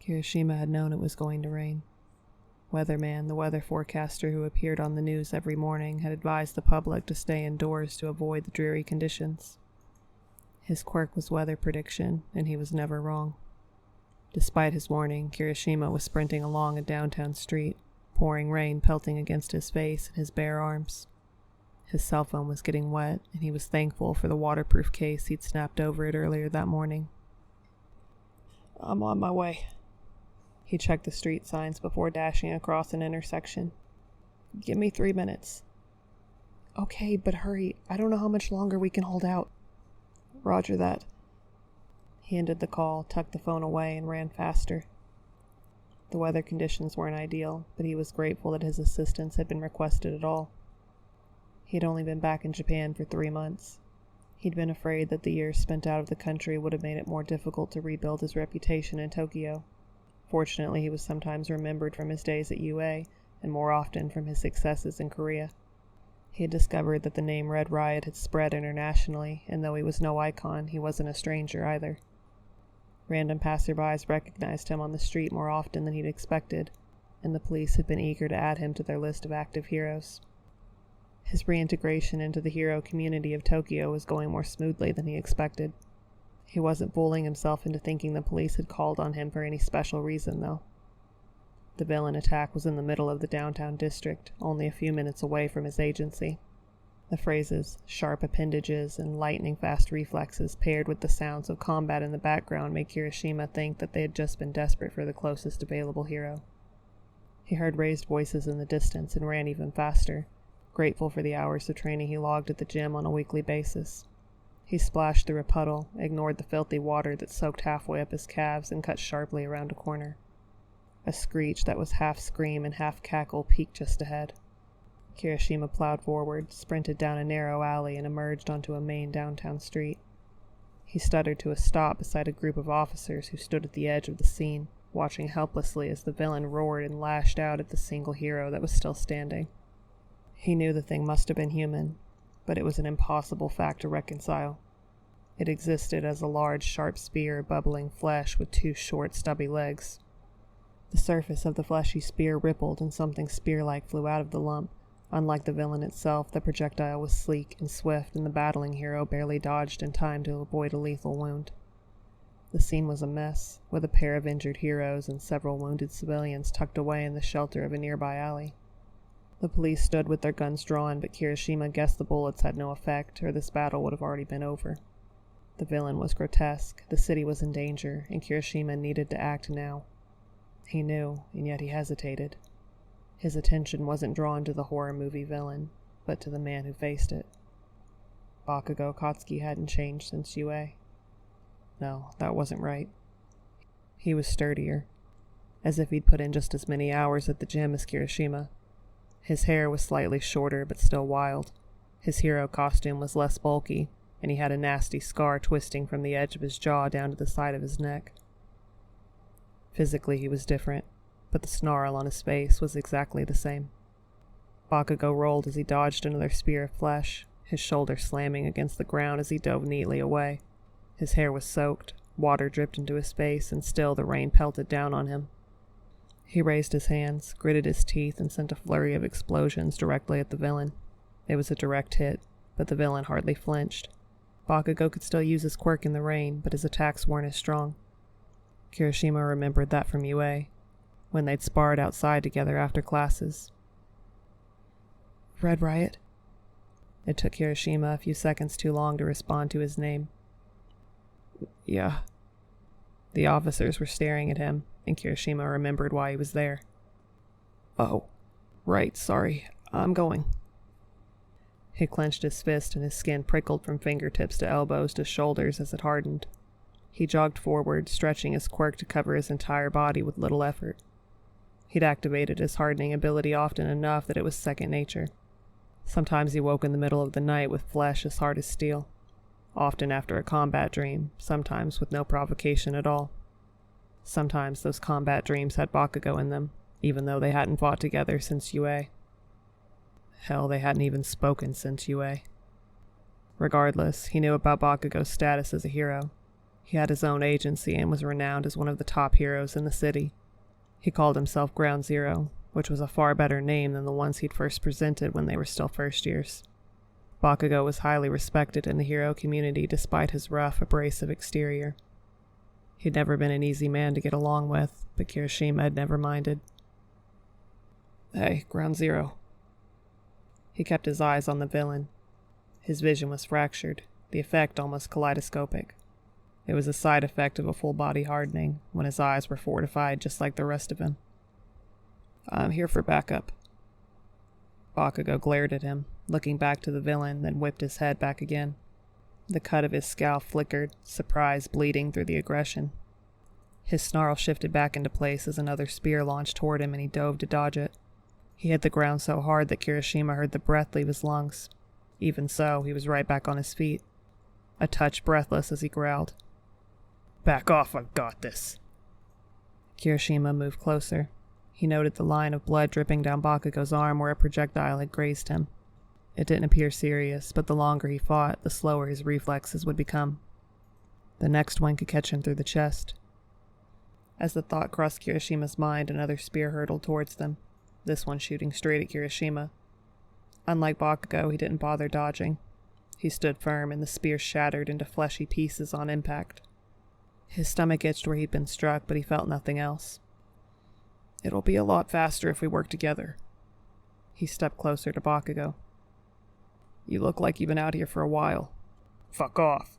Kirishima had known it was going to rain. Weatherman, the weather forecaster who appeared on the news every morning, had advised the public to stay indoors to avoid the dreary conditions. His quirk was weather prediction, and he was never wrong. Despite his warning, Kirishima was sprinting along a downtown street, pouring rain pelting against his face and his bare arms. His cell phone was getting wet, and he was thankful for the waterproof case he'd snapped over it earlier that morning. "I'm on my way." He checked the street signs before dashing across an intersection. "Give me 3 minutes." "Okay, but hurry. I don't know how much longer we can hold out." "Roger that." He ended the call, tucked the phone away, and ran faster. The weather conditions weren't ideal, but he was grateful that his assistance had been requested at all. He'd only been back in Japan for 3 months. He'd been afraid that the years spent out of the country would have made it more difficult to rebuild his reputation in Tokyo. Fortunately, he was sometimes remembered from his days at UA, and more often from his successes in Korea. He had discovered that the name Red Riot had spread internationally, and though he was no icon, he wasn't a stranger either. Random passerbys recognized him on the street more often than he'd expected, and the police had been eager to add him to their list of active heroes. His reintegration into the hero community of Tokyo was going more smoothly than he expected. He wasn't fooling himself into thinking the police had called on him for any special reason, though. The villain attack was in the middle of the downtown district, only a few minutes away from his agency. The phrases, sharp appendages, and lightning-fast reflexes paired with the sounds of combat in the background made Kirishima think that they had just been desperate for the closest available hero. He heard raised voices in the distance and ran even faster, grateful for the hours of training he logged at the gym on a weekly basis. He splashed through a puddle, ignored the filthy water that soaked halfway up his calves, and cut sharply around a corner. A screech that was half scream and half cackle peaked just ahead. Kirishima plowed forward, sprinted down a narrow alley, and emerged onto a main downtown street. He stuttered to a stop beside a group of officers who stood at the edge of the scene, watching helplessly as the villain roared and lashed out at the single hero that was still standing. He knew the thing must have been human, but it was an impossible fact to reconcile. It existed as a large, sharp spear of bubbling flesh with 2 short, stubby legs. The surface of the fleshy spear rippled and something spear-like flew out of the lump. Unlike the villain itself, the projectile was sleek and swift, and the battling hero barely dodged in time to avoid a lethal wound. The scene was a mess, with a pair of injured heroes and several wounded civilians tucked away in the shelter of a nearby alley. The police stood with their guns drawn, but Kirishima guessed the bullets had no effect, or this battle would have already been over. The villain was grotesque, the city was in danger, and Kirishima needed to act now. He knew, and yet he hesitated. His attention wasn't drawn to the horror movie villain, but to the man who faced it. Bakugou Katsuki hadn't changed since UA. No, that wasn't right. He was sturdier, as if he'd put in just as many hours at the gym as Kirishima. His hair was slightly shorter, but still wild. His hero costume was less bulky, and he had a nasty scar twisting from the edge of his jaw down to the side of his neck. Physically, he was different, but the snarl on his face was exactly the same. Bakugou rolled as he dodged another spear of flesh, his shoulder slamming against the ground as he dove neatly away. His hair was soaked, water dripped into his face, and still the rain pelted down on him. He raised his hands, gritted his teeth, and sent a flurry of explosions directly at the villain. It was a direct hit, but the villain hardly flinched. Bakugou could still use his quirk in the rain, but his attacks weren't as strong. Kirishima remembered that from UA, when they'd sparred outside together after classes. "Red Riot?" It took Kirishima a few seconds too long to respond to his name. "Yeah." The officers were staring at him, and Kirishima remembered why he was there. "Oh, right, sorry. I'm going." He clenched his fist and his skin prickled from fingertips to elbows to shoulders as it hardened. He jogged forward, stretching his quirk to cover his entire body with little effort. He'd activated his hardening ability often enough that it was second nature. Sometimes he woke in the middle of the night with flesh as hard as steel. Often after a combat dream, sometimes with no provocation at all. Sometimes those combat dreams had Bakugou in them, even though they hadn't fought together since UA. Hell, they hadn't even spoken since UA. Regardless, he knew about Bakugou's status as a hero. He had his own agency and was renowned as one of the top heroes in the city. He called himself Ground Zero, which was a far better name than the ones he'd first presented when they were still first years. Bakugou was highly respected in the hero community despite his rough, abrasive exterior. He'd never been an easy man to get along with, but Kirishima had never minded. "Hey, Ground Zero." He kept his eyes on the villain. His vision was fractured, the effect almost kaleidoscopic. It was a side effect of a full-body hardening, when his eyes were fortified just like the rest of him. "I'm here for backup." Bakugou glared at him, looking back to the villain, then whipped his head back again. The cut of his scowl flickered, surprise bleeding through the aggression. His snarl shifted back into place as another spear launched toward him and he dove to dodge it. He hit the ground so hard that Kirishima heard the breath leave his lungs. Even so, he was right back on his feet, a touch breathless as he growled. "Back off, I've got this." Kirishima moved closer. He noted the line of blood dripping down Bakugou's arm where a projectile had grazed him. It didn't appear serious, but the longer he fought, the slower his reflexes would become. The next one could catch him through the chest. As the thought crossed Kirishima's mind, another spear hurtled towards them, this one shooting straight at Kirishima. Unlike Bakugou, he didn't bother dodging. He stood firm, and the spear shattered into fleshy pieces on impact. His stomach itched where he'd been struck, but he felt nothing else. "It'll be a lot faster if we work together." He stepped closer to Bakugou. "You look like you've been out here for a while." "Fuck off."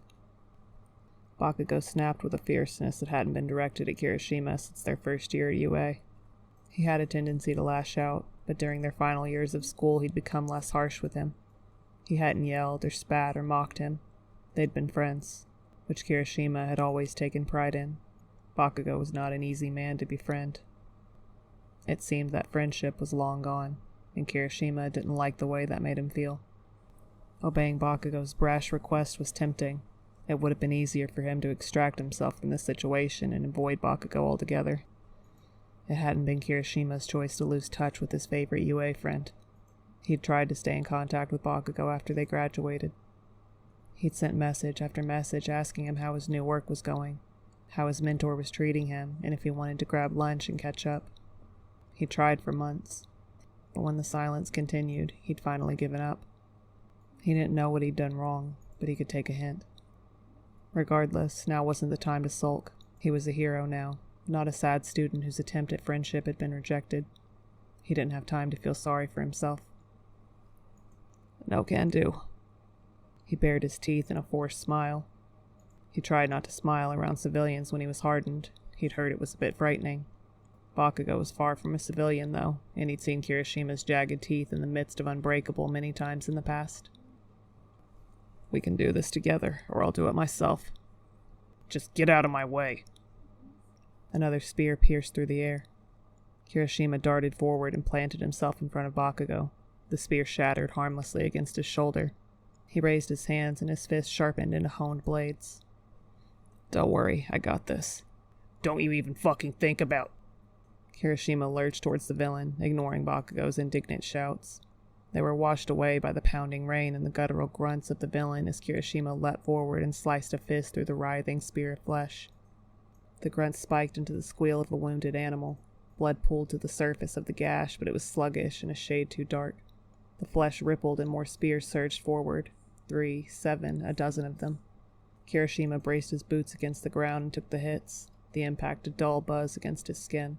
Bakugou snapped with a fierceness that hadn't been directed at Kirishima since their first year at UA. He had a tendency to lash out, but during their final years of school he'd become less harsh with him. He hadn't yelled or spat or mocked him. They'd been friends, which Kirishima had always taken pride in. Bakugou was not an easy man to befriend. It seemed that friendship was long gone, and Kirishima didn't like the way that made him feel. Obeying Bakugou's brash request was tempting. It would have been easier for him to extract himself from this situation and avoid Bakugou altogether. It hadn't been Kirishima's choice to lose touch with his favorite UA friend. He'd tried to stay in contact with Bakugou after they graduated. He'd sent message after message asking him how his new work was going, how his mentor was treating him, and if he wanted to grab lunch and catch up. He'd tried for months, but when the silence continued, he'd finally given up. He didn't know what he'd done wrong, but he could take a hint. Regardless, now wasn't the time to sulk. He was a hero now, not a sad student whose attempt at friendship had been rejected. He didn't have time to feel sorry for himself. "No can do." He bared his teeth in a forced smile. He tried not to smile around civilians when he was hardened. He'd heard it was a bit frightening. Bakugou was far from a civilian, though, and he'd seen Kirishima's jagged teeth in the midst of Unbreakable many times in the past. "We can do this together, or I'll do it myself." "Just get out of my way." Another spear pierced through the air. Kirishima darted forward and planted himself in front of Bakugou. The spear shattered harmlessly against his shoulder. He raised his hands and his fists sharpened into honed blades. "Don't worry, I got this." "Don't you even fucking think about..." Kirishima lurched towards the villain, ignoring Bakugou's indignant shouts. They were washed away by the pounding rain and the guttural grunts of the villain as Kirishima leapt forward and sliced a fist through the writhing spear of flesh. The grunts spiked into the squeal of a wounded animal. Blood pooled to the surface of the gash, but it was sluggish and a shade too dark. The flesh rippled and more spears surged forward. 3, 7, a dozen of them. Kirishima braced his boots against the ground and took the hits, the impact a dull buzz against his skin.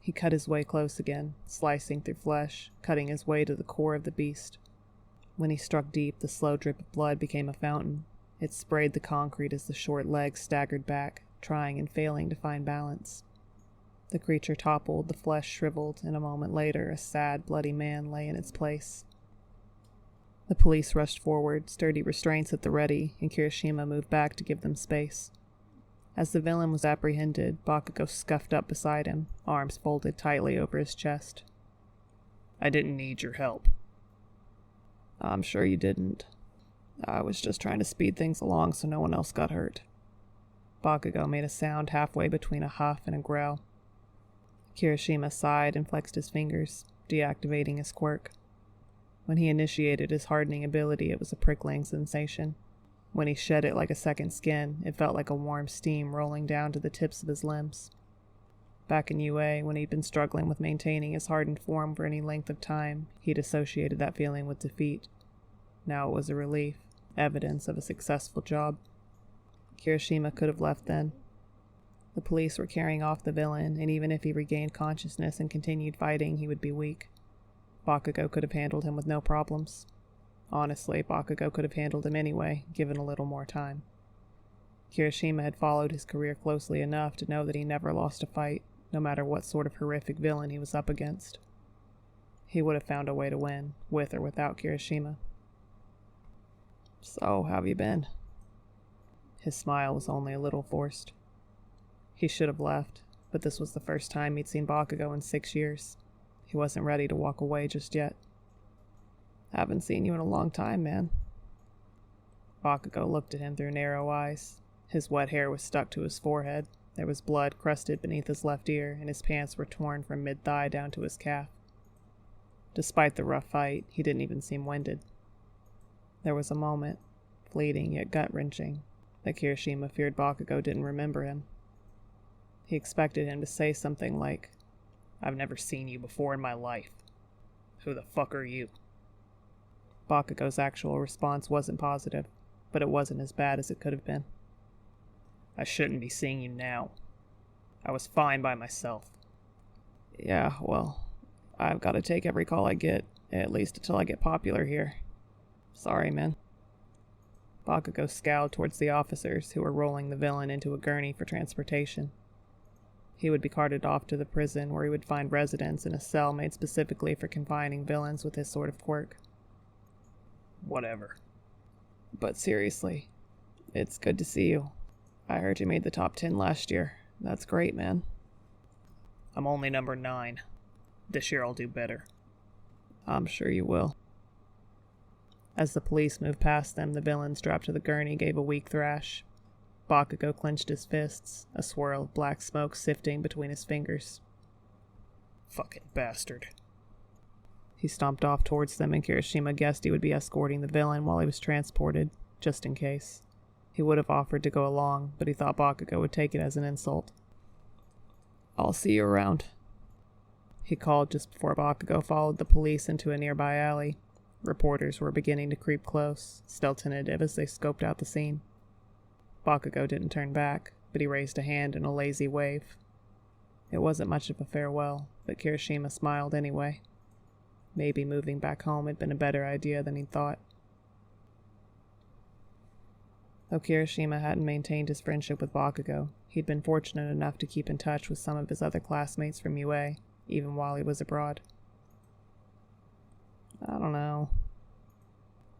He cut his way close again, slicing through flesh, cutting his way to the core of the beast. When he struck deep, the slow drip of blood became a fountain. It sprayed the concrete as the short legs staggered back, trying and failing to find balance. The creature toppled, the flesh shriveled, and a moment later a sad, bloody man lay in its place. The police rushed forward, sturdy restraints at the ready, and Kirishima moved back to give them space. As the villain was apprehended, Bakugou scuffed up beside him, arms folded tightly over his chest. "I didn't need your help." "I'm sure you didn't. I was just trying to speed things along so no one else got hurt." Bakugou made a sound halfway between a huff and a growl. Kirishima sighed and flexed his fingers, deactivating his quirk. When he initiated his hardening ability, it was a prickling sensation. When he shed it like a second skin, it felt like a warm steam rolling down to the tips of his limbs. Back in UA, when he'd been struggling with maintaining his hardened form for any length of time, he'd associated that feeling with defeat. Now it was a relief, evidence of a successful job. Kirishima could have left then. The police were carrying off the villain, and even if he regained consciousness and continued fighting, he would be weak. Bakugou could have handled him with no problems. Honestly, Bakugou could have handled him anyway, given a little more time. Kirishima had followed his career closely enough to know that he never lost a fight, no matter what sort of horrific villain he was up against. He would have found a way to win, with or without Kirishima. "So, how have you been?" His smile was only a little forced. He should have left, but this was the first time he'd seen Bakugou in 6 years. He wasn't ready to walk away just yet. "Haven't seen you in a long time, man." Bakugou looked at him through narrow eyes. His wet hair was stuck to his forehead. There was blood crusted beneath his left ear, and his pants were torn from mid-thigh down to his calf. Despite the rough fight, he didn't even seem winded. There was a moment, fleeting yet gut-wrenching, that Kirishima feared Bakugou didn't remember him. He expected him to say something like, "I've never seen you before in my life. Who the fuck are you?" Bakugou's actual response wasn't positive, but it wasn't as bad as it could have been. "I shouldn't be seeing you now. I was fine by myself." "Yeah, well, I've got to take every call I get, at least until I get popular here. Sorry, man." Bakugou scowled towards the officers who were rolling the villain into a gurney for transportation. He would be carted off to the prison where he would find residence in a cell made specifically for confining villains with his sort of quirk. "Whatever. But seriously, it's good to see you. I heard you made the top 10 last year. That's great, man." "I'm only number 9. This year I'll do better." "I'm sure you will." As the police moved past them, the villain strapped to the gurney gave a weak thrash. Bakugou clenched his fists, a swirl of black smoke sifting between his fingers. "Fucking bastard." He stomped off towards them, and Kirishima guessed he would be escorting the villain while he was transported, just in case. He would have offered to go along, but he thought Bakugou would take it as an insult. "I'll see you around," he called just before Bakugou followed the police into a nearby alley. Reporters were beginning to creep close, still tentative as they scoped out the scene. Bakugou didn't turn back, but he raised a hand in a lazy wave. It wasn't much of a farewell, but Kirishima smiled anyway. Maybe moving back home had been a better idea than he'd thought. Though Kirishima hadn't maintained his friendship with Bakugou, he'd been fortunate enough to keep in touch with some of his other classmates from UA, even while he was abroad. "I don't know."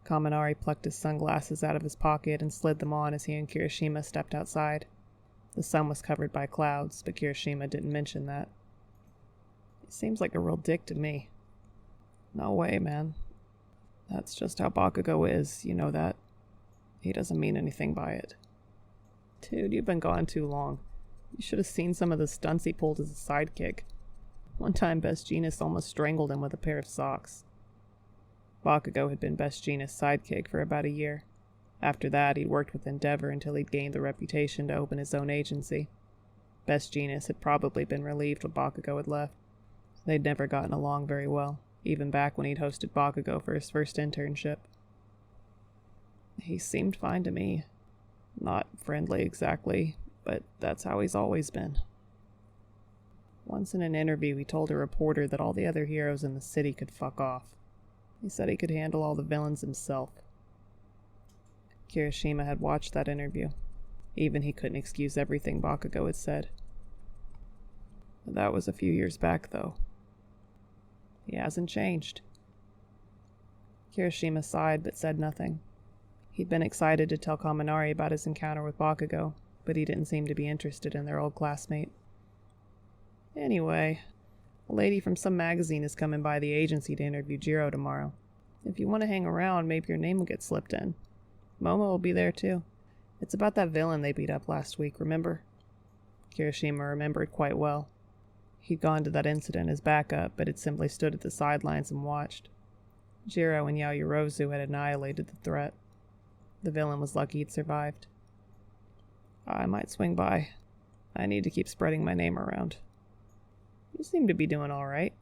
Kaminari plucked his sunglasses out of his pocket and slid them on as he and Kirishima stepped outside. The sun was covered by clouds, but Kirishima didn't mention that. "He seems like a real dick to me." "No way, man. That's just how Bakugou is, you know that. He doesn't mean anything by it." "Dude, you've been gone too long. You should have seen some of the stunts he pulled as a sidekick. One time Best Jeanist almost strangled him with a pair of socks." Bakugou had been Best Jeanist's sidekick for about a year. After that, he'd worked with Endeavor until he'd gained the reputation to open his own agency. Best Jeanist had probably been relieved when Bakugou had left. They'd never gotten along very well, even back when he'd hosted Bakugou for his first internship. "He seemed fine to me. Not friendly exactly, but that's how he's always been." Once in an interview, he told a reporter that all the other heroes in the city could fuck off. He said he could handle all the villains himself. Kirishima had watched that interview. Even he couldn't excuse everything Bakugou had said. That was a few years back, though. He hasn't changed. Kirishima sighed but said nothing. He'd been excited to tell Kaminari about his encounter with Bakugou, but he didn't seem to be interested in their old classmate. "Anyway, a lady from some magazine is coming by the agency to interview Jiro tomorrow. If you want to hang around, maybe your name will get slipped in. Momo will be there too. It's about that villain they beat up last week, remember?" Kirishima remembered quite well. He'd gone to that incident as backup, but had simply stood at the sidelines and watched. Jiro and Yaoyorozu had annihilated the threat. The villain was lucky he'd survived. I might swing by. I need to keep spreading my name around. You seem to be doing all right.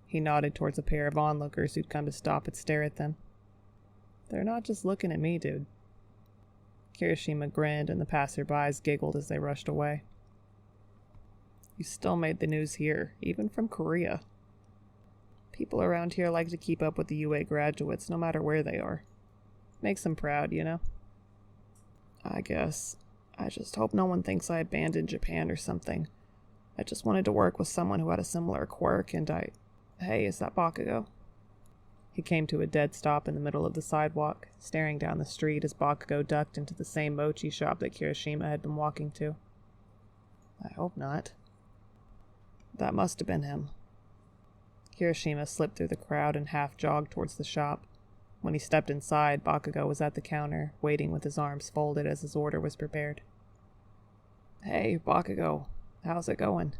He nodded towards a pair of onlookers who'd come to stop and stare at them. They're not just looking at me, dude. Kirishima grinned and the passerbys giggled as they rushed away. You still made the news here, even from Korea. People around here like to keep up with the UA graduates no matter where they are. Makes them proud, you know? I guess. I just hope no one thinks I abandoned Japan or something. I just wanted to work with someone who had a similar quirk and Hey, is that Bakugou? He came to a dead stop in the middle of the sidewalk, staring down the street as Bakugou ducked into the same mochi shop that Kirishima had been walking to. I hope not. That must have been him. Kirishima slipped through the crowd and half-jogged towards the shop. When he stepped inside, Bakugou was at the counter, waiting with his arms folded as his order was prepared. Hey, Bakugou, how's it going?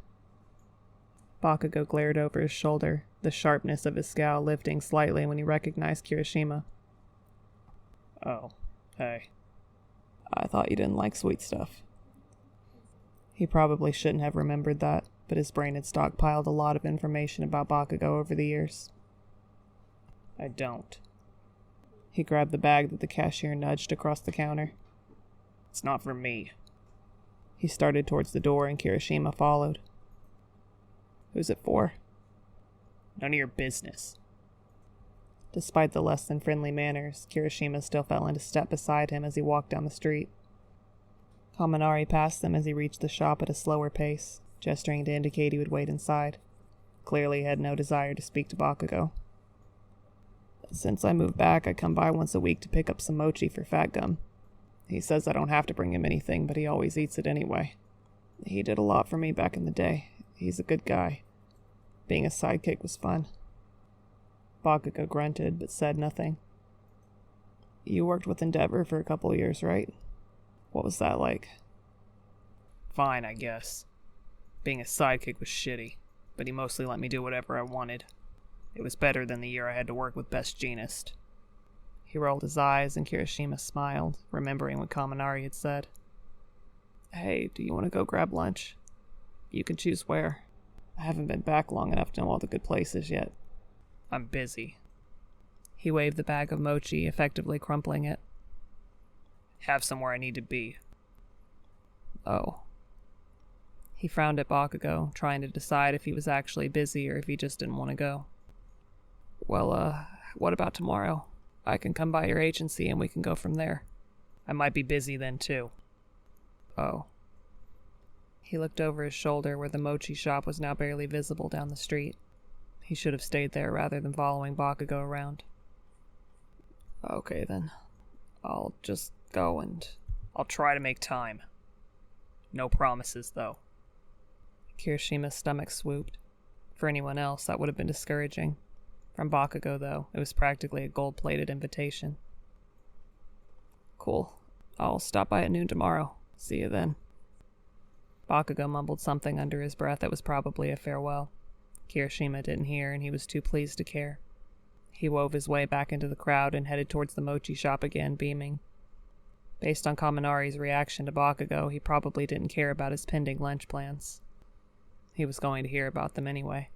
Bakugou glared over his shoulder, the sharpness of his scowl lifting slightly when he recognized Kirishima. Oh, hey. I thought you didn't like sweet stuff. He probably shouldn't have remembered that, but his brain had stockpiled a lot of information about Bakugou over the years. I don't. He grabbed the bag that the cashier nudged across the counter. It's not for me. He started towards the door and Kirishima followed. Who's it for? None of your business. Despite the less than friendly manners, Kirishima still fell into step beside him as he walked down the street. Kaminari passed them as he reached the shop at a slower pace, gesturing to indicate he would wait inside. Clearly he had no desire to speak to Bakugou. Since I moved back, I come by once a week to pick up some mochi for Fat Gum. He says I don't have to bring him anything, but he always eats it anyway. He did a lot for me back in the day. He's a good guy. Being a sidekick was fun. Bakugou grunted, but said nothing. You worked with Endeavor for a couple years, right? What was that like? Fine, I guess. Being a sidekick was shitty, but he mostly let me do whatever I wanted. It was better than the year I had to work with Best Jeanist. He rolled his eyes and Kirishima smiled, remembering what Kaminari had said. Hey, do you want to go grab lunch? You can choose where. I haven't been back long enough to know all the good places yet. I'm busy. He waved the bag of mochi, effectively crumpling it. Have somewhere I need to be. Oh. He frowned at Bakugou, trying to decide if he was actually busy or if he just didn't want to go. Well, what about tomorrow? I can come by your agency and we can go from there. I might be busy then too. Oh. He looked over his shoulder where the mochi shop was now barely visible down the street. He should have stayed there rather than following Bakugou around. Okay then. I'll just go and I'll try to make time. No promises though. Kirishima's stomach swooped. For anyone else, that would have been discouraging. From Bakugou, though, it was practically a gold-plated invitation. Cool. I'll stop by at noon tomorrow. See you then. Bakugou mumbled something under his breath that was probably a farewell. Kirishima didn't hear, and he was too pleased to care. He wove his way back into the crowd and headed towards the mochi shop again, beaming. Based on Kaminari's reaction to Bakugou, he probably didn't care about his pending lunch plans. He was going to hear about them anyway.